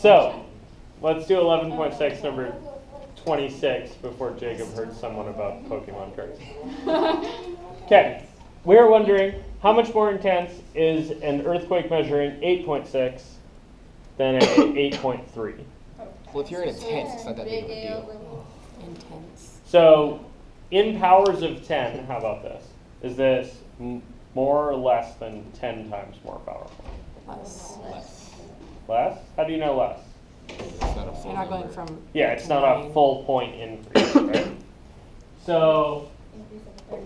So let's do 11.6 number 26 before Jacob heard someone about Pokemon cards. Okay, we're wondering how much more intense is an earthquake measuring 8.6 than an 8.3? Well, if you're in a tent, it's not that big of a deal. Intense. So in powers of 10, how about this? Is this more or less than 10 times more powerful? Less. Less. Less? How do you know less? It's not a full You're not going number. from. Yeah, 8 it's to not 9. a full point increase, right? So, Increase of 30%.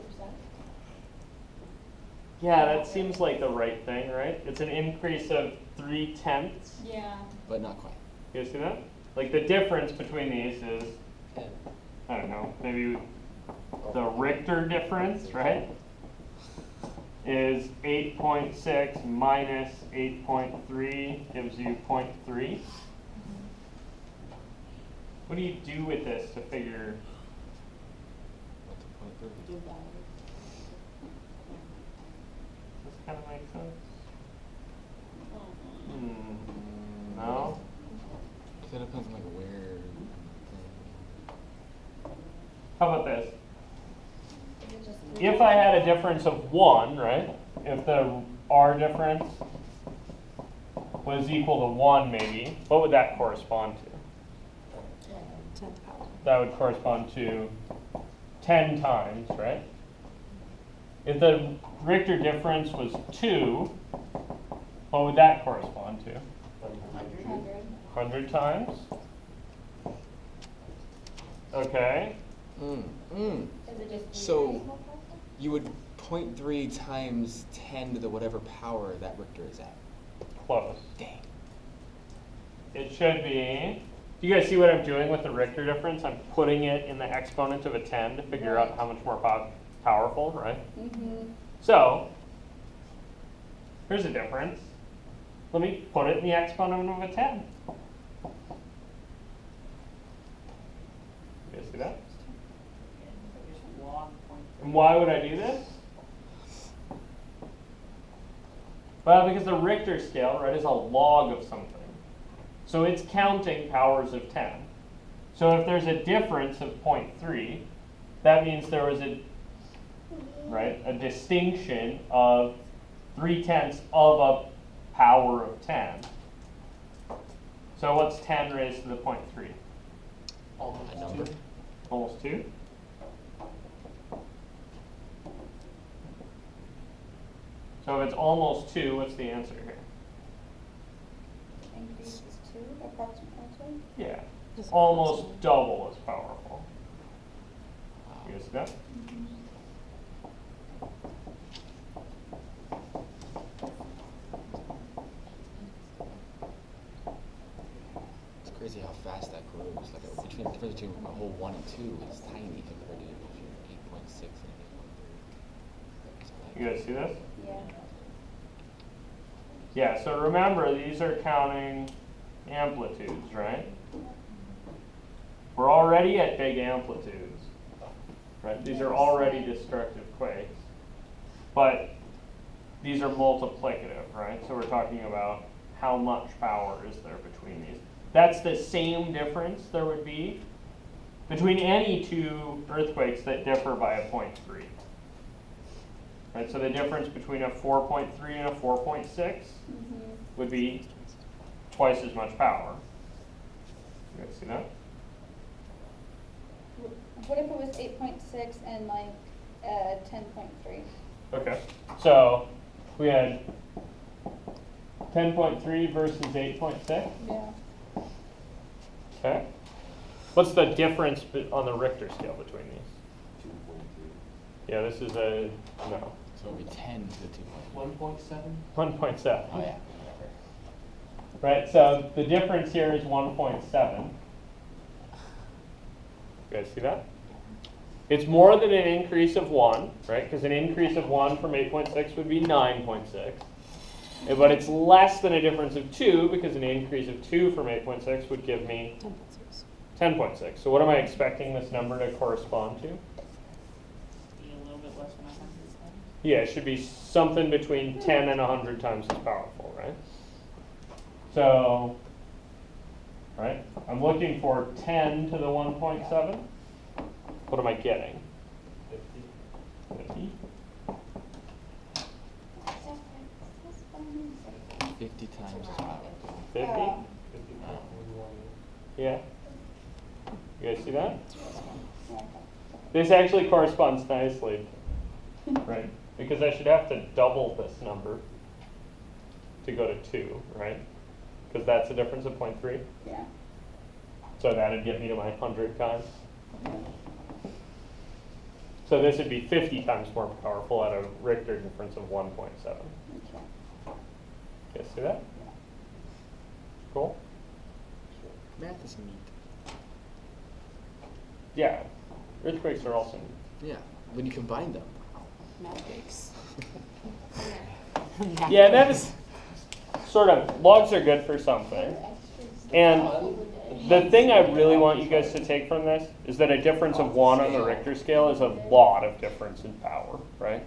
yeah, that seems like the right thing, right? It's an increase of 3/10. Yeah. But not quite. You guys see that? Like the difference between these is, 10. I don't know, maybe the Richter difference, right? Is 8.6 minus 8.3 gives you 0.3. What do you do with this to figure? What's the point of it? Does this kind of make sense? No? That depends on like where. How about this? If I had a difference of 1, right? If the R difference was equal to 1 maybe, what would that correspond to? 10th power. That would correspond to 10 times, right? If the Richter difference was 2, what would that correspond to? 100 times? Okay. Mm. Is it just So- decimal power? You would 0.3 times 10 to the whatever power that Richter is at. Close. Dang. It should be, do you guys see what I'm doing with the Richter difference? I'm putting it in the exponent of a 10 to figure out how much more powerful, right? Mm-hmm. So, here's a difference. Let me put it in the exponent of a 10. You guys see that? And why would I do this? Well, because the Richter scale, right, is a log of something. So it's counting powers of 10. So if there's a difference of 0.3, that means there was a distinction of 3/10 of a power of 10. So what's 10 raised to the 0.3? A number. Almost 2? So if it's almost 2, what's the answer here? Increase is 2, approximately 2. Yeah, Just almost double as powerful. You guys see that? It's crazy how fast that grows. Like the difference between a whole 1 and 2 is tiny compared to if you're 8.6 and You guys see this? Yeah. Yeah, so remember, these are counting amplitudes, right? We're already at big amplitudes, right? These are already destructive quakes. But these are multiplicative, right? So we're talking about how much power is there between these. That's the same difference there would be between any two earthquakes that differ by a 0.3. Right, so the difference between a 4.3 and a 4.6 would be twice as much power. You guys see that? What if it was 8.6 and like 10.3? Okay, so we had 10.3 versus 8.6. Yeah. Okay. What's the difference on the Richter scale between these? 2.3. Yeah, this is a, no, So it would be 10 to the 2.3. 1.7. Oh yeah. Right, so the difference here is 1.7. You guys see that? It's more than an increase of 1, right? Because an increase of 1 from 8.6 would be 9.6. But it's less than a difference of 2 because an increase of 2 from 8.6 would give me 10.6. 10.6. So what am I expecting this number to correspond to? Be a little bit less than 100 times. Yeah, it should be something between 10 and 100 times as powerful, right? So looking for 10 to the 1.7. What am I getting? 50. 50 times power. 50? Yeah. You guys see that? This actually corresponds nicely, right? Because I should have to double this number to go to 2, right? Because that's a difference of 0.3. Yeah. So that'd get me to my 100 times. So this would be 50 times more powerful at a Richter difference of 1.7. Okay. You guys see that? Cool? Math is neat. Yeah. Earthquakes are also Yeah, when you combine them. Math breaks. Yeah, that is sort of, logs are good for something. And the thing I really want you guys to take from this is that a difference of 1 on the Richter scale is a lot of difference in power, right?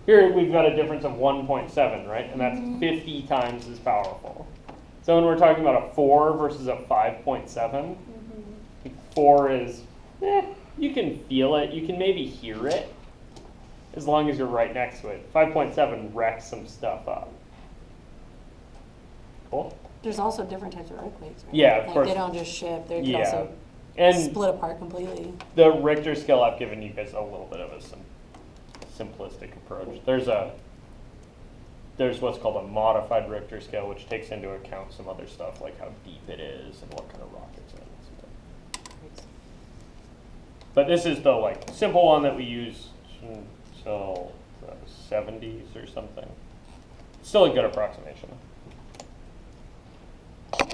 Here we've got a difference of 1.7, right? And that's 50 times as powerful. So when we're talking about a 4 versus a 5.7, 4 is, you can feel it, you can maybe hear it, as long as you're right next to it. 5.7 wrecks some stuff up. Cool? There's also different types of earthquakes, right? Yeah, of like course. They don't just shift, they can Yeah. also And split apart completely. the Richter scale, I've given you guys a little bit of a simplistic approach. There's what's called a modified Richter scale, which takes into account some other stuff like how deep it is and what kind of rock it's in. And stuff. But this is the like simple one that we use until the 70s or something. Still a good approximation.